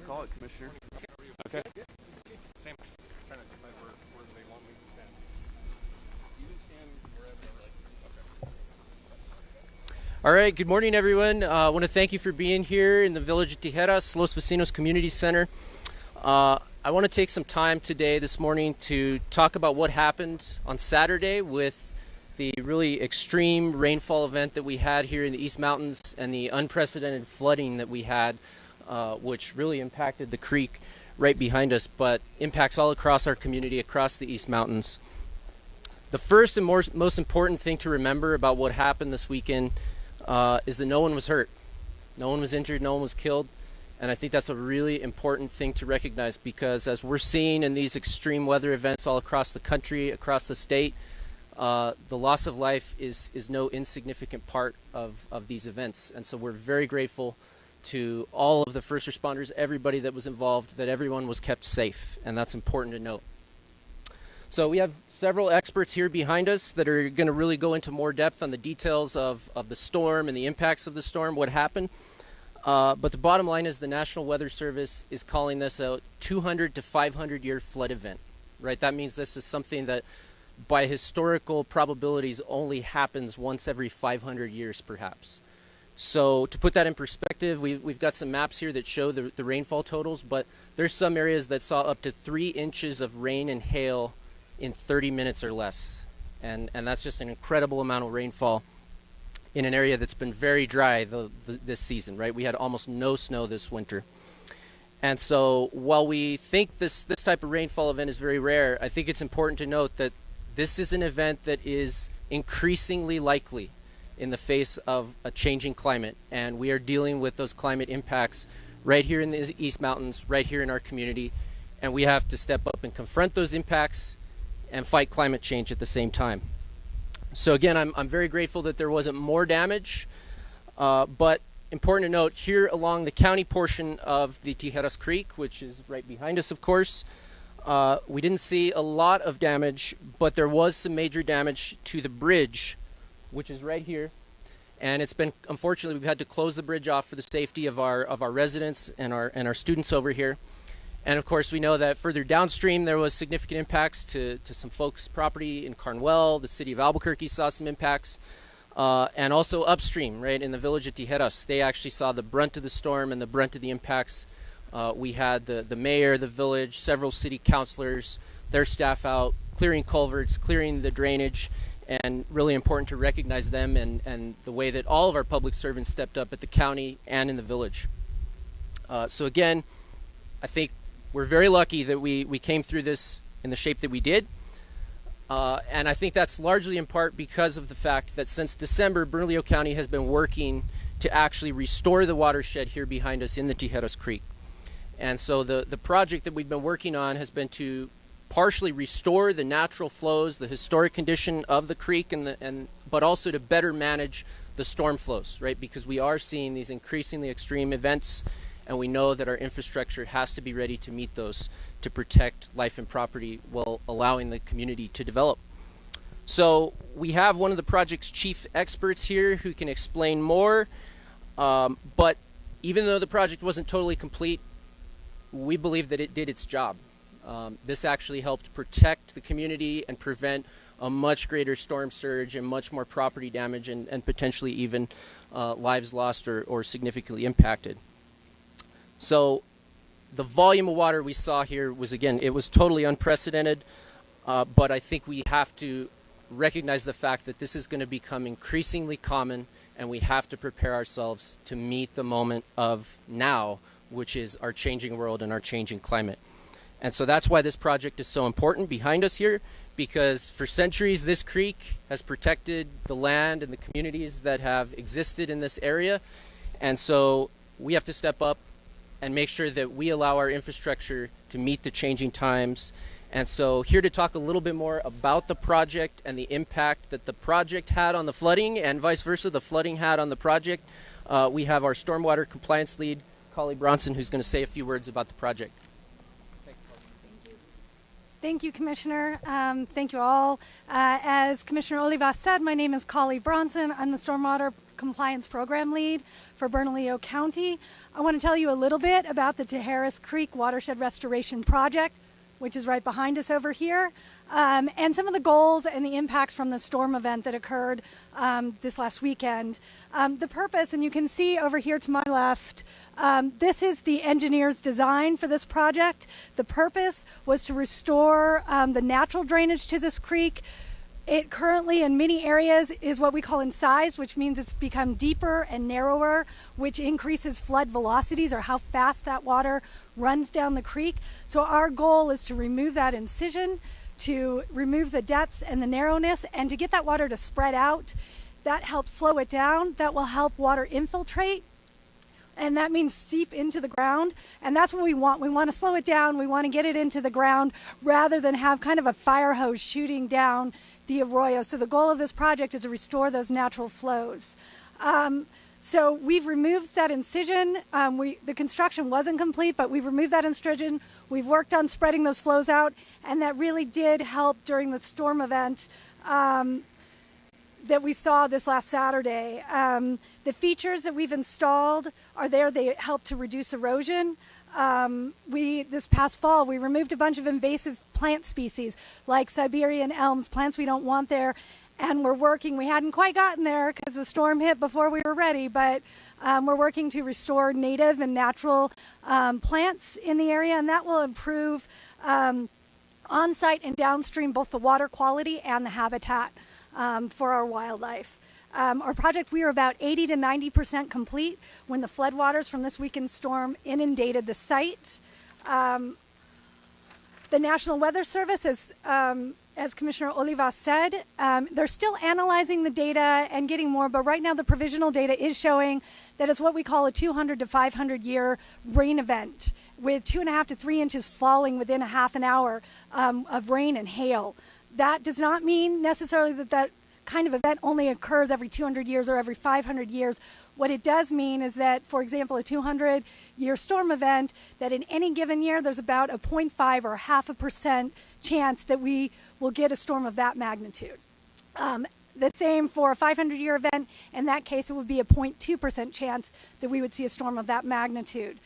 to call it, Commissioner. Okay. Same. I'm trying to decide where they want me to stand. You can stand wherever you like. Okay. All right, good morning, everyone. I want to thank you for being here in the village of Tijeras, Los Vecinos Community Center. I want to take some time today, this morning, to talk about what happened on Saturday with the really extreme rainfall event that we had here in the East Mountains and the unprecedented flooding that we had, which really impacted the creek right behind us, but impacts all across our community, across the East Mountains. The first and most important thing to remember about what happened this weekend is that no one was hurt. No one was injured, no one was killed. And I think that's a really important thing to recognize, because as we're seeing in these extreme weather events all across the country, across the state, the loss of life is no insignificant part of these events. And so we're very grateful to all of the first responders, everybody that was involved, that everyone was kept safe. And that's important to note. So we have several experts here behind us that are going to really go into more depth on the details of the storm and the impacts of the storm, what happened. But the bottom line is the National Weather Service is calling this a 200 to 500 year flood event, right? That means this is something that by historical probabilities only happens once every 500 years perhaps. So to put that in perspective, we've got some maps here that show the rainfall totals, but there's some areas that saw up to 3 inches of rain and hail in 30 minutes or less. And that's just an incredible amount of rainfall in an area that's been very dry this season, right? We had almost no snow this winter. And so while we think this type of rainfall event is very rare, I think it's important to note that this is an event that is increasingly likely in the face of a changing climate. And we are dealing with those climate impacts right here in the East Mountains, right here in our community. And we have to step up and confront those impacts and fight climate change at the same time. So again, I'm very grateful that there wasn't more damage, but important to note, here along the county portion of the Tijeras Creek, which is right behind us, of course, we didn't see a lot of damage, but there was some major damage to the bridge, which is right here. And it's been, unfortunately, we've had to close the bridge off for the safety of our residents and our students over here. And of course, we know that further downstream, there was significant impacts to some folks' property in Carnwell. The city of Albuquerque saw some impacts. And also upstream, right, in the village of Tijeras, they actually saw the brunt of the storm and the brunt of the impacts. We had the mayor, the village, several city councilors, their staff out, clearing culverts, clearing the drainage, and really important to recognize them and the way that all of our public servants stepped up at the county and in the village. So again, I think we're very lucky that we came through this in the shape that we did. And I think that's largely in part because of the fact that since December, Bernalillo County has been working to actually restore the watershed here behind us in the Tijeras Creek. And so the project that we've been working on has been to partially restore the natural flows, the historic condition of the creek, but also to better manage the storm flows, right? Because we are seeing these increasingly extreme events, and we know that our infrastructure has to be ready to meet those, to protect life and property while allowing the community to develop. So we have one of the project's chief experts here who can explain more, but even though the project wasn't totally complete, we believe that it did its job. This actually helped protect the community and prevent a much greater storm surge and much more property damage and potentially even lives lost or significantly impacted. So the volume of water we saw here was, again, it was totally unprecedented, but I think we have to recognize the fact that this is going to become increasingly common, and we have to prepare ourselves to meet the moment of now, which is our changing world and our changing climate. And so that's why this project is so important behind us here, because for centuries this creek has protected the land and the communities that have existed in this area. And so we have to step up and make sure that we allow our infrastructure to meet the changing times. And so here to talk a little bit more about the project and the impact that the project had on the flooding and vice versa, the flooding had on the project, we have our stormwater compliance lead, Collie Bronson, who's going to say a few words about the project. Thank you, Commissioner. Thank you all. As Commissioner Olivas said, my name is Collie Bronson. I'm the Stormwater Compliance Program Lead for Bernalillo County. I want to tell you a little bit about the Tijeras Creek Watershed Restoration Project, which is right behind us over here, and some of the goals and the impacts from the storm event that occurred this last weekend. The purpose, and you can see over here to my left, this is the engineer's design for this project. The purpose was to restore the natural drainage to this creek. It currently in many areas is what we call incised, which means it's become deeper and narrower, which increases flood velocities or how fast that water runs down the creek. So our goal is to remove that incision, to remove the depth and the narrowness, and to get that water to spread out. That helps slow it down. That will help water infiltrate, and that means seep into the ground. And that's what we want. We want to slow it down. We want to get it into the ground rather than have kind of a fire hose shooting down the arroyo. So the goal of this project is to restore those natural flows. So we've removed that incision. The construction wasn't complete, but we've removed that incision. We've worked on spreading those flows out, and that really did help during the storm event that we saw this last Saturday. The features that we've installed are there. They help to reduce erosion. This past fall, we removed a bunch of invasive plant species like Siberian elms, plants we don't want there. And we hadn't quite gotten there because the storm hit before we were ready, but we're working to restore native and natural plants in the area, and that will improve on-site and downstream both the water quality and the habitat for our wildlife. Our project, we were about 80 to 90% complete when the floodwaters from this weekend's storm inundated the site. The National Weather Service, as Commissioner Olivas said, they're still analyzing the data and getting more, but right now the provisional data is showing that it's what we call a 200 to 500 year rain event, with 2.5 to 3 inches falling within a half an hour of rain and hail. That does not mean necessarily that kind of event only occurs every 200 years or every 500 years. What it does mean is that, for example, a 200-year storm event, that in any given year there's about a 0.5 or 0.5% chance that we will get a storm of that magnitude. The same for a 500-year event. In that case, it would be a 0.2% chance that we would see a storm of that magnitude.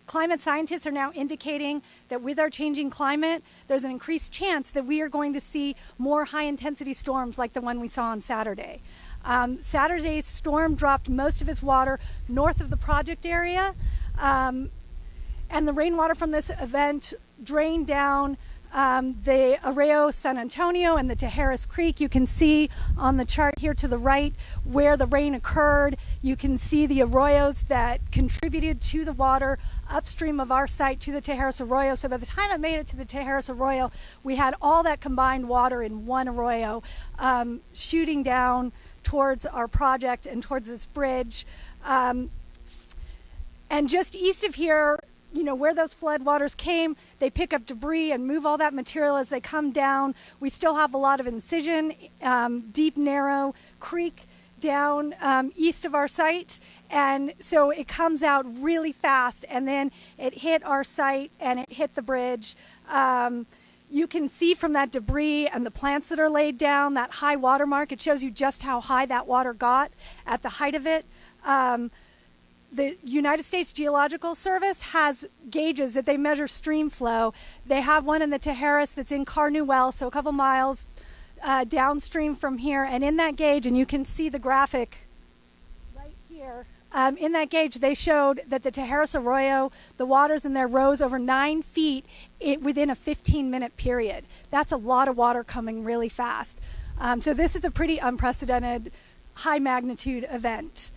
Climate scientists are now indicating that with our changing climate, there's an increased chance that we are going to see more high-intensity storms like the one we saw on Saturday. Saturday's storm dropped most of its water north of the project area, and the rainwater from this event drained down the Arroyo San Antonio and the Tijeras Creek. You can see on the chart here to the right where the rain occurred. You can see the arroyos that contributed to the water upstream of our site to the Tijeras Arroyo. So by the time it made it to the Tijeras Arroyo, we had all that combined water in one arroyo shooting down towards our project and towards this bridge. And just east of here, you know, where those floodwaters came, they pick up debris and move all that material as they come down. We still have a lot of incision, deep, narrow creek down east of our site. And so it comes out really fast, and then it hit our site and it hit the bridge. You can see from that debris and the plants that are laid down, that high water mark, it shows you just how high that water got at the height of it. The United States Geological Service has gauges that they measure stream flow. They have one in the Tijeras that's in Carnuel, so a couple miles downstream from here. And in that gauge, and you can see the graphic right here, in that gauge, they showed that the Tijeras Arroyo, the waters in there rose over 9 feet within a 15-minute period. That's a lot of water coming really fast. So this is a pretty unprecedented high-magnitude event.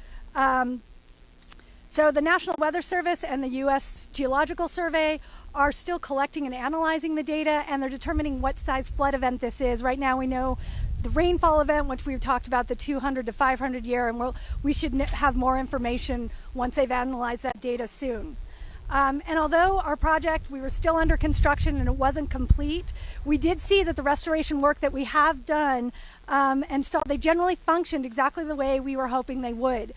So the National Weather Service and the U.S. Geological Survey are still collecting and analyzing the data, and they're determining what size flood event this is. Right now we know the rainfall event, which we've talked about, the 200 to 500 year, and we should have more information once they've analyzed that data soon. And although our project, we were still under construction and it wasn't complete, we did see that the restoration work that we have done they generally functioned exactly the way we were hoping they would.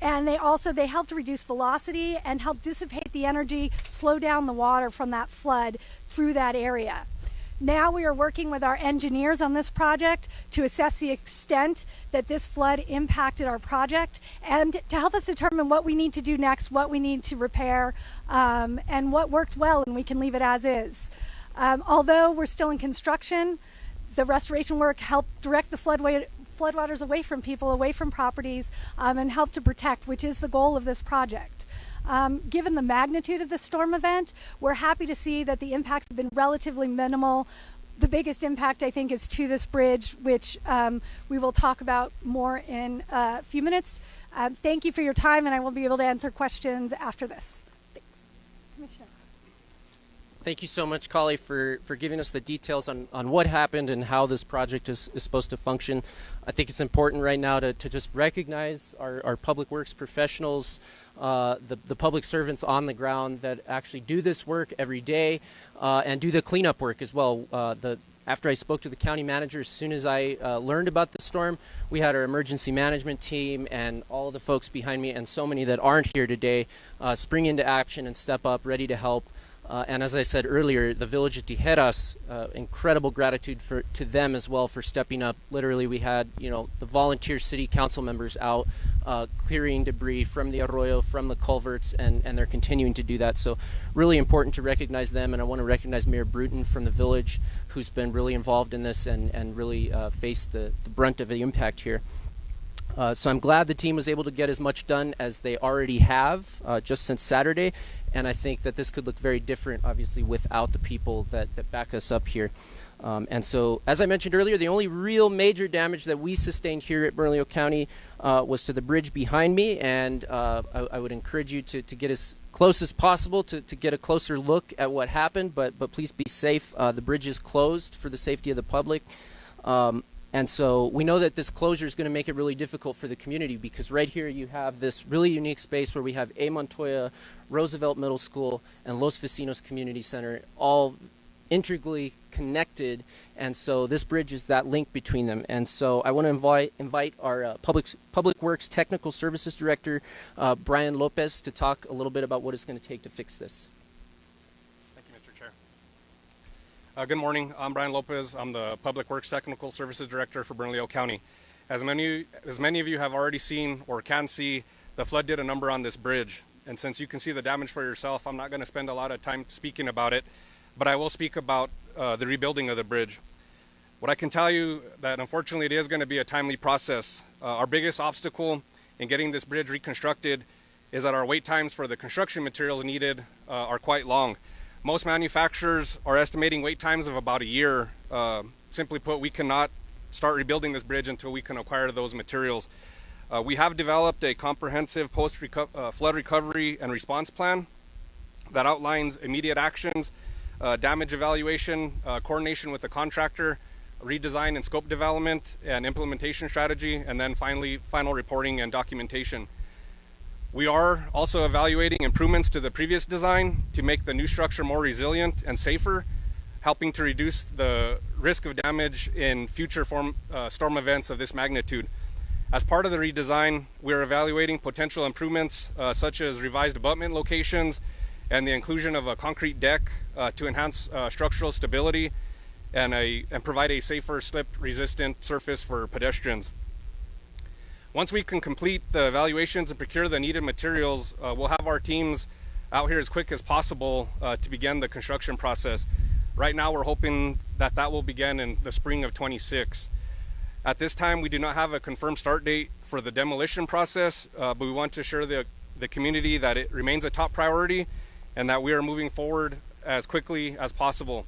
And they helped reduce velocity and help dissipate the energy, slow down the water from that flood through that area. Now we are working with our engineers on this project to assess the extent that this flood impacted our project and to help us determine what we need to do next, what we need to repair, and what worked well, and we can leave it as is. Although we're still in construction, the restoration work helped direct the floodwaters away from people, away from properties, and help to protect, which is the goal of this project. Given the magnitude of the storm event, we're happy to see that the impacts have been relatively minimal. The biggest impact, I think, is to this bridge, which we will talk about more in a few minutes. Thank you for your time, and I will be able to answer questions after this. Thanks. Commissioner. Thank you so much, Kali, for giving us the details on what happened and how this project is supposed to function. I think it's important right now to just recognize our public works professionals, the public servants on the ground that actually do this work every day and do the cleanup work as well. After I spoke to the county manager, as soon as I learned about the storm, we had our emergency management team and all of the folks behind me and so many that aren't here today spring into action and step up, ready to help. And as I said earlier, the village of Tijeras, incredible gratitude to them as well for stepping up. Literally, we had the volunteer city council members out clearing debris from the arroyo, from the culverts, and they're continuing to do that. So really important to recognize them, and I want to recognize Mayor Bruton from the village, who's been really involved in this and really faced the brunt of the impact here. So I'm glad the team was able to get as much done as they already have just since Saturday, and I think that this could look very different, obviously, without the people that back us up here. And so, as I mentioned earlier, the only real major damage that we sustained here at Bernalillo County was to the bridge behind me, and I would encourage you to get as close as possible to get a closer look at what happened, but please be safe. The bridge is closed for the safety of the public. And so we know that this closure is going to make it really difficult for the community, because right here you have this really unique space where we have A. Montoya, Roosevelt Middle School, and Los Vecinos Community Center all integrally connected, and so this bridge is that link between them. And so I want to invite our Public Works Technical Services Director, Brian Lopez, to talk a little bit about what it's going to take to fix this. Thank you, Mr. Chair. Good morning. I'm Brian Lopez. I'm the Public Works Technical Services Director for Bernalillo County. As many of you have already seen or can see, the flood did a number on this bridge. And since you can see the damage for yourself, I'm not going to spend a lot of time speaking about it, but I will speak about the rebuilding of the bridge. What I can tell you that unfortunately it is going to be a timely process. Our biggest obstacle in getting this bridge reconstructed is that our wait times for the construction materials needed are quite long. Most manufacturers are estimating wait times of about a year. Simply put, we cannot start rebuilding this bridge until we can acquire those materials. We have developed a comprehensive post-flood recovery and response plan that outlines immediate actions, damage evaluation, coordination with the contractor, redesign and scope development and implementation strategy, and then finally final reporting and documentation. We are also evaluating improvements to the previous design to make the new structure more resilient and safer, helping to reduce the risk of damage in future storm events of this magnitude. As part of the redesign, we are evaluating potential improvements such as revised abutment locations and the inclusion of a concrete deck to enhance structural stability and provide a safer slip-resistant surface for pedestrians. Once we can complete the evaluations and procure the needed materials, we'll have our teams out here as quick as possible to begin the construction process. Right now, we're hoping that will begin in the spring of 26. At this time, we do not have a confirmed start date for the demolition process, but we want to assure the community that it remains a top priority and that we are moving forward as quickly as possible.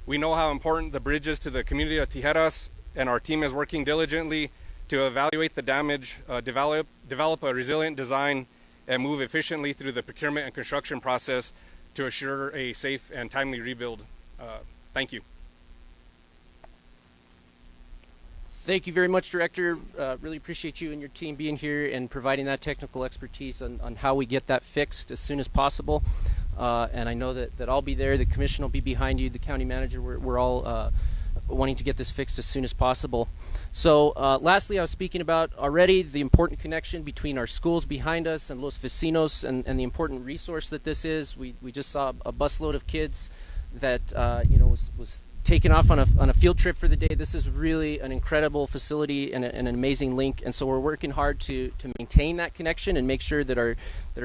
We know how important the bridge is to the community of Tijeras, and our team is working diligently to evaluate the damage, develop a resilient design, and move efficiently through the procurement and construction process to assure a safe and timely rebuild. Thank you. Thank you very much, Director. Really appreciate you and your team being here and providing that technical expertise on how we get that fixed as soon as possible. And I know that I'll be there, the commission will be behind you, the county manager, we're all wanting to get this fixed as soon as possible. So lastly, I was speaking about already the important connection between our schools behind us and Los Vecinos and the important resource that this is. We just saw a busload of kids that was taken off on a field trip for the day. This is really an incredible facility and an amazing link, and so we're working hard to maintain that connection and make sure that our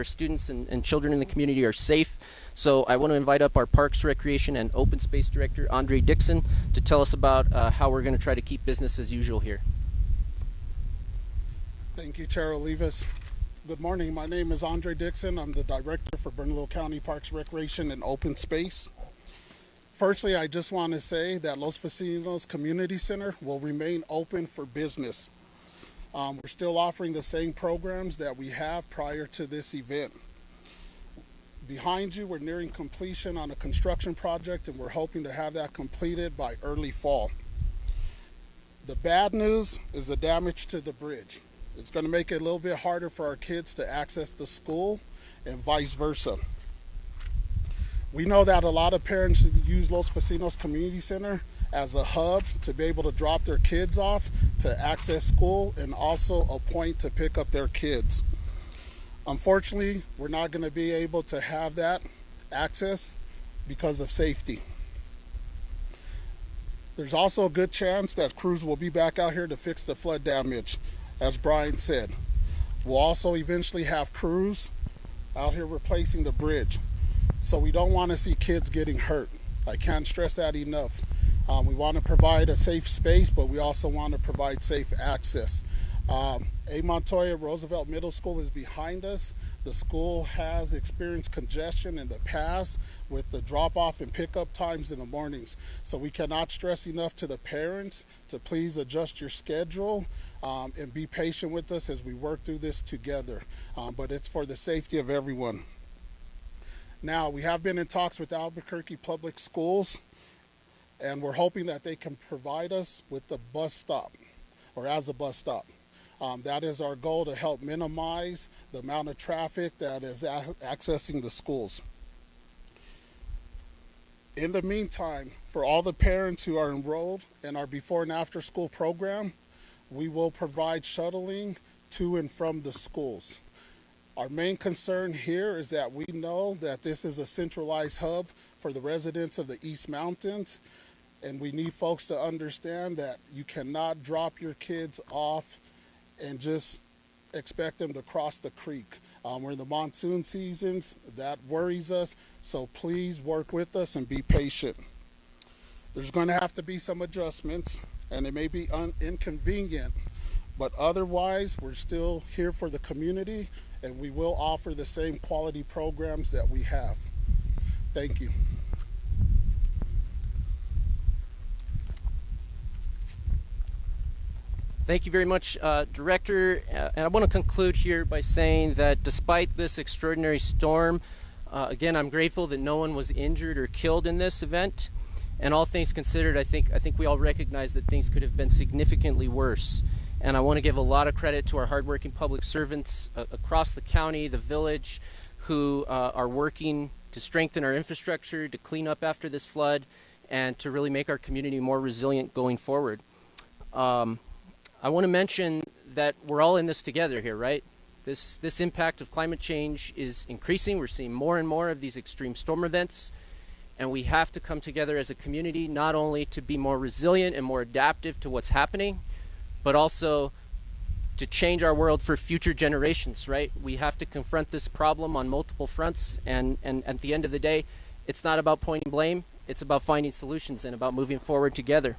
students and children in the community are safe. So I want to invite up our Parks, Recreation, and Open Space Director, Andre Dixon, to tell us about how we're going to try to keep business as usual here. Thank you, Chair Olivas. Good morning. My name is Andre Dixon. I'm the Director for Bernalillo County Parks, Recreation, and Open Space. Firstly, I just want to say that Los Vecinos Community Center will remain open for business. We're still offering the same programs that we have prior to this event. Behind you, we're nearing completion on a construction project, and we're hoping to have that completed by early fall. The bad news is the damage to the bridge. It's going to make it a little bit harder for our kids to access the school and vice versa. We know that a lot of parents use Los Vecinos Community Center as a hub to be able to drop their kids off to access school and also a point to pick up their kids. Unfortunately, we're not going to be able to have that access because of safety. There's also a good chance that crews will be back out here to fix the flood damage, as Brian said. We'll also eventually have crews out here replacing the bridge. So we don't want to see kids getting hurt. I can't stress that enough. We want to provide a safe space, but we also want to provide safe access. A. Montoya Roosevelt Middle School is behind us. The school has experienced congestion in the past with the drop-off and pickup times in the mornings. So we cannot stress enough to the parents to please adjust your schedule and be patient with us as we work through this together. But it's for the safety of everyone. Now, we have been in talks with Albuquerque Public Schools, and we're hoping that they can provide us with the bus stop, or as a bus stop. That is our goal, to help minimize the amount of traffic that is accessing the schools. In the meantime, for all the parents who are enrolled in our before and after school program, we will provide shuttling to and from the schools. Our main concern here is that we know that this is a centralized hub for the residents of the East Mountains, and we need folks to understand that you cannot drop your kids off and just expect them to cross the creek. We're in the monsoon seasons. That worries us, so please work with us and be patient. There's going to have to be some adjustments, and it may be inconvenient, but otherwise we're still here for the community, and we will offer the same quality programs that we have. Thank you. Thank you very much, Director. And I want to conclude here by saying that despite this extraordinary storm, again, I'm grateful that no one was injured or killed in this event. And all things considered, I think we all recognize that things could have been significantly worse. And I want to give a lot of credit to our hardworking public servants across the county, the village, who are working to strengthen our infrastructure, to clean up after this flood, and to really make our community more resilient going forward. I want to mention that we're all in this together here, right? This impact of climate change is increasing. We're seeing more and more of these extreme storm events, and we have to come together as a community, not only to be more resilient and more adaptive to what's happening, but also to change our world for future generations, right? We have to confront this problem on multiple fronts, and at the end of the day, it's not about pointing blame, it's about finding solutions and about moving forward together.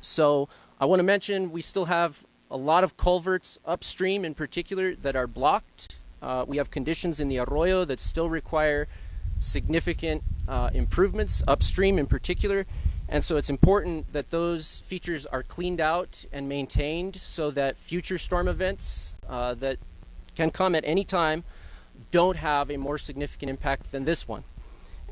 So I want to mention we still have a lot of culverts upstream in particular that are blocked. We have conditions in the arroyo that still require significant improvements upstream in particular. And so it's important that those features are cleaned out and maintained so that future storm events that can come at any time don't have a more significant impact than this one.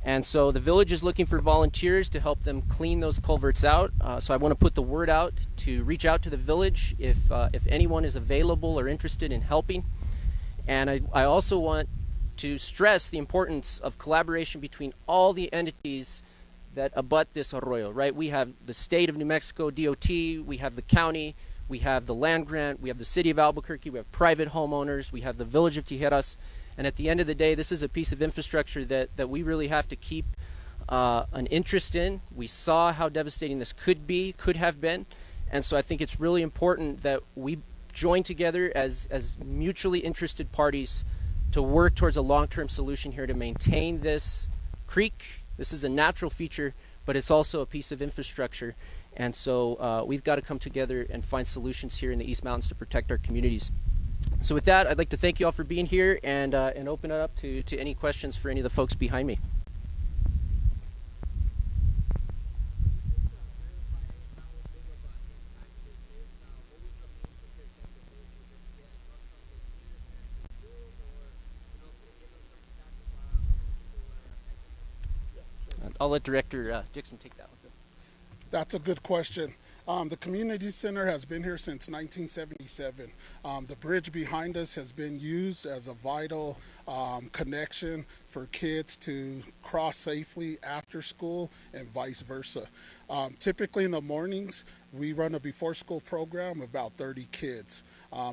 And so the village is looking for volunteers to help them clean those culverts out. So I want to put the word out to reach out to the village if anyone is available or interested in helping. And I also want to stress the importance of collaboration between all the entities that abut this arroyo, right? We have the state of New Mexico DOT, we have the county, we have the land grant, we have the city of Albuquerque, we have private homeowners, we have the village of Tijeras. And at the end of the day, this is a piece of infrastructure that we really have to keep an interest in. We saw how devastating this could have been, and so I think it's really important that we join together as mutually interested parties to work towards a long-term solution here to maintain this creek. This is a natural feature, but it's also a piece of infrastructure, and so we've got to come together and find solutions here in the East Mountains to protect our communities. So with that, I'd like to thank you all for being here and open it up to any questions for any of the folks behind me. I'll let Director Dixon take that one. That's a good question. The community center has been here since 1977. The bridge behind us has been used as a vital connection for kids to cross safely after school and vice versa. Typically in the mornings, we run a before school program of about 30 kids.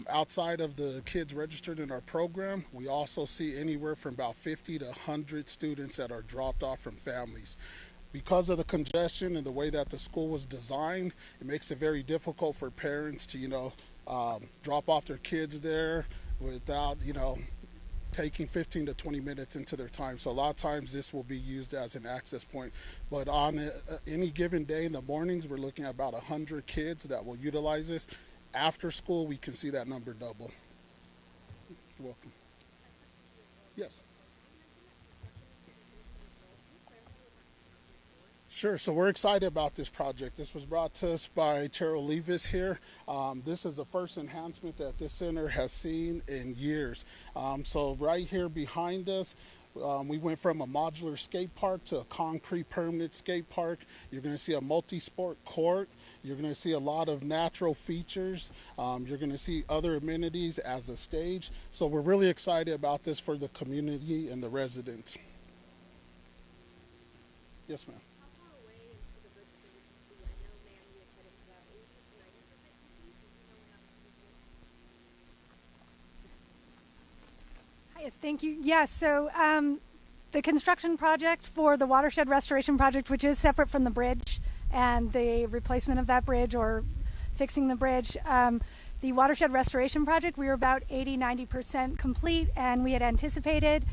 Outside of the kids registered in our program, we also see anywhere from about 50 to 100 students that are dropped off from families. Because of the congestion and the way that the school was designed, it makes it very difficult for parents to, drop off their kids there without, taking 15 to 20 minutes into their time. So a lot of times this will be used as an access point. But on any given day in the mornings, we're looking at about 100 kids that will utilize this. After school, we can see that number double. You're welcome. Yes. Sure, so we're excited about this project. This was brought to us by Chair Olivas here. This is the first enhancement that this center has seen in years. So right here behind us, we went from a modular skate park to a concrete permanent skate park. You're going to see a multi-sport court. You're going to see a lot of natural features. You're going to see other amenities as a stage. So we're really excited about this for the community and the residents. Yes, ma'am. Yes, thank you. Yes, so the construction project for the watershed restoration project, which is separate from the bridge and the replacement of that bridge or fixing the bridge, the watershed restoration project, we were about 80-90% complete, and we had anticipated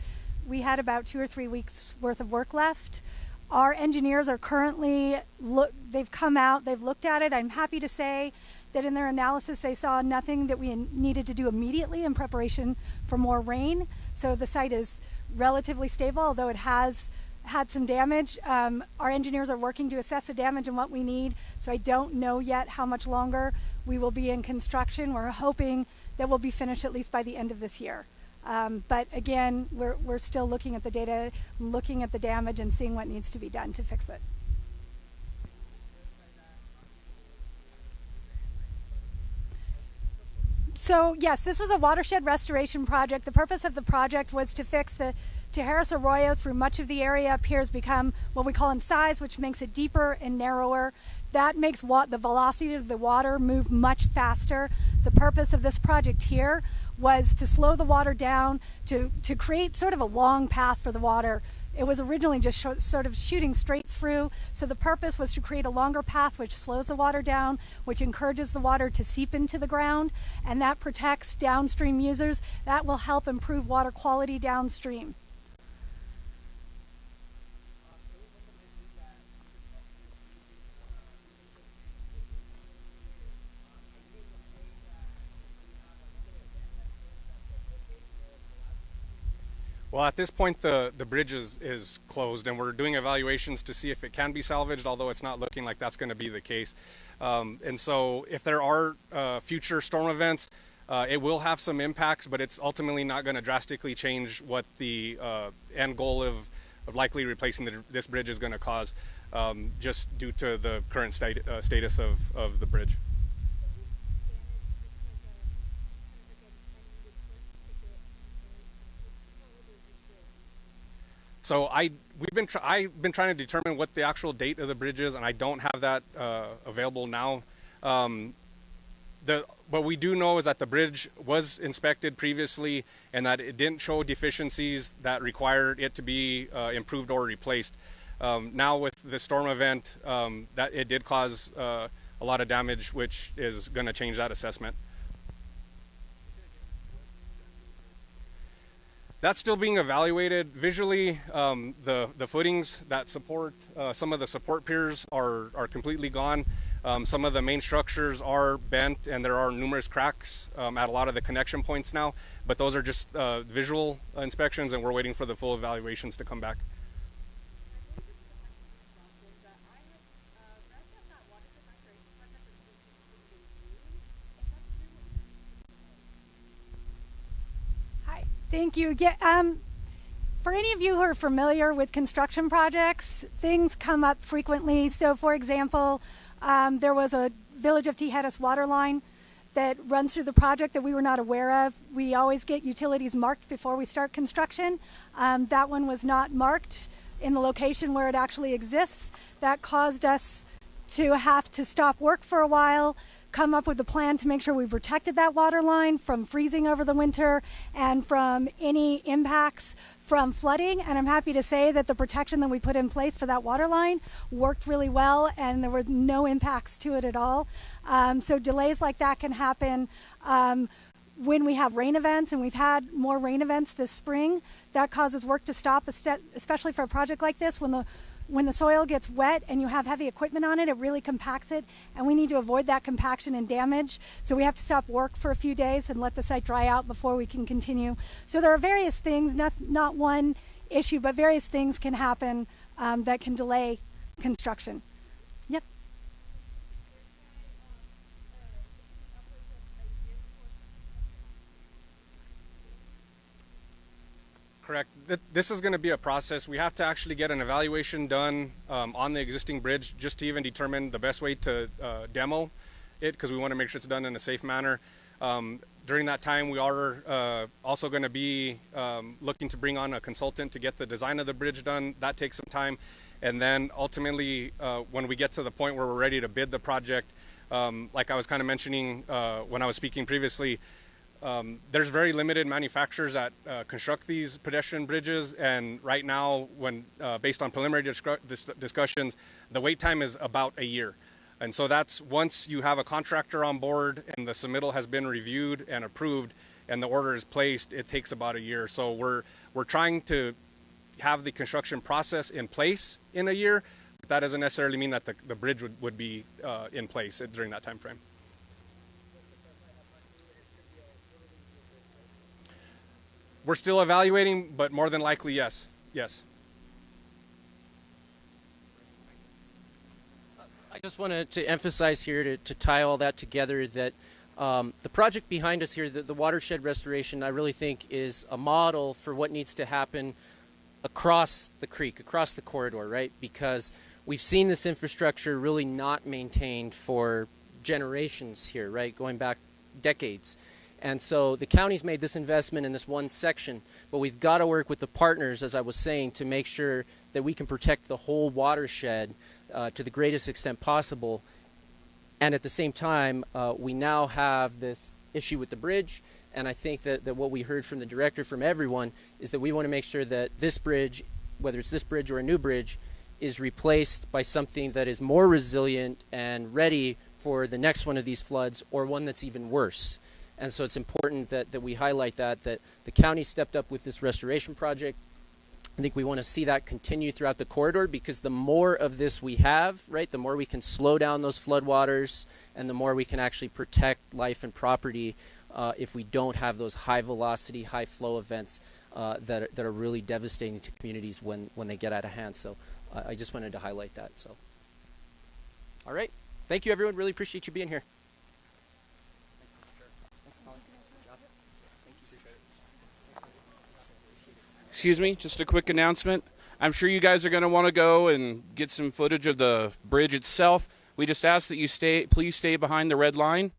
we had about 2 or 3 weeks worth of work left. Our engineers are currently, they've come out, they've looked at it. I'm happy to say that in their analysis they saw nothing that we needed to do immediately in preparation for more rain. So the site is relatively stable, although it has had some damage. Our engineers are working to assess the damage and what we need, so I don't know yet how much longer we will be in construction. We're hoping that we'll be finished at least by the end of this year. But again, we're still looking at the data, looking at the damage and seeing what needs to be done to fix it. So yes, this was a watershed restoration project. The purpose of the project was to fix the Tijeras Arroyo through much of the area up here has become what we call incised, which makes it deeper and narrower. That makes the velocity of the water move much faster. The purpose of this project here was to slow the water down, to create sort of a long path for the water. It was originally just sort of shooting straight through, so the purpose was to create a longer path which slows the water down, which encourages the water to seep into the ground, and that protects downstream users. That will help improve water quality downstream. Well, at this point, the bridge is closed, and we're doing evaluations to see if it can be salvaged, although it's not looking like that's going to be the case. And so if there are future storm events, it will have some impacts, but it's ultimately not going to drastically change what the end goal of likely replacing this bridge is going to cause, just due to the current status of the bridge. So I've been trying to determine what the actual date of the bridge is, and I don't have that available now. What we do know is that the bridge was inspected previously, and that it didn't show deficiencies that required it to be improved or replaced. Now with the storm event, that it did cause a lot of damage, which is going to change that assessment. That's still being evaluated visually. The footings that support some of the support piers are completely gone. Some of the main structures are bent, and there are numerous cracks at a lot of the connection points now. But those are just visual inspections, and we're waiting for the full evaluations to come back. Thank you. Yeah, for any of you who are familiar with construction projects, things come up frequently. So, for example, there was a Village of Tijeras water line that runs through the project that we were not aware of. We always get utilities marked before we start construction. That one was not marked in the location where it actually exists. That caused us to have to stop work for a while, come up with a plan to make sure we protected that water line from freezing over the winter and from any impacts from flooding. And I'm happy to say that the protection that we put in place for that water line worked really well, and there were no impacts to it at all. So delays like that can happen when we have rain events, and we've had more rain events this spring. That causes work to stop, especially for a project like this. When the soil gets wet and you have heavy equipment on it, it really compacts it, and we need to avoid that compaction and damage. So we have to stop work for a few days and let the site dry out before we can continue. So there are various things, not one issue, but various things can happen that can delay construction. Yep. Correct. This is going to be a process. We have to actually get an evaluation done on the existing bridge just to even determine the best way to demo it, because we want to make sure it's done in a safe manner. During that time, we are also going to be looking to bring on a consultant to get the design of the bridge done. That takes some time. And then ultimately, when we get to the point where we're ready to bid the project, like I was kind of mentioning when I was speaking previously, there's very limited manufacturers that construct these pedestrian bridges, and right now, when based on preliminary discussions, the wait time is about a year. And so that's once you have a contractor on board and the submittal has been reviewed and approved and the order is placed, it takes about a year. So we're trying to have the construction process in place in a year, but that doesn't necessarily mean that the bridge would be in place during that time frame. We're still evaluating, but more than likely, yes. Yes. I just wanted to emphasize here to tie all that together that the project behind us here, the watershed restoration, I really think is a model for what needs to happen across the creek, across the corridor, right? Because we've seen this infrastructure really not maintained for generations here, right? Going back decades. And so the county's made this investment in this one section, but we've got to work with the partners, as I was saying, to make sure that we can protect the whole watershed to the greatest extent possible. And at the same time, we now have this issue with the bridge, and I think that what we heard from the director, from everyone, is that we want to make sure that this bridge, whether it's this bridge or a new bridge, is replaced by something that is more resilient and ready for the next one of these floods, or one that's even worse. And so it's important that we highlight that the county stepped up with this restoration project. I think we want to see that continue throughout the corridor, because the more of this we have, right, the more we can slow down those floodwaters, and the more we can actually protect life and property if we don't have those high velocity, high flow events that are really devastating to communities when they get out of hand. So I just wanted to highlight that. So, all right. Thank you, everyone. Really appreciate you being here. Excuse me, just a quick announcement. I'm sure you guys are going to want to go and get some footage of the bridge itself. We just ask that you please stay behind the red line.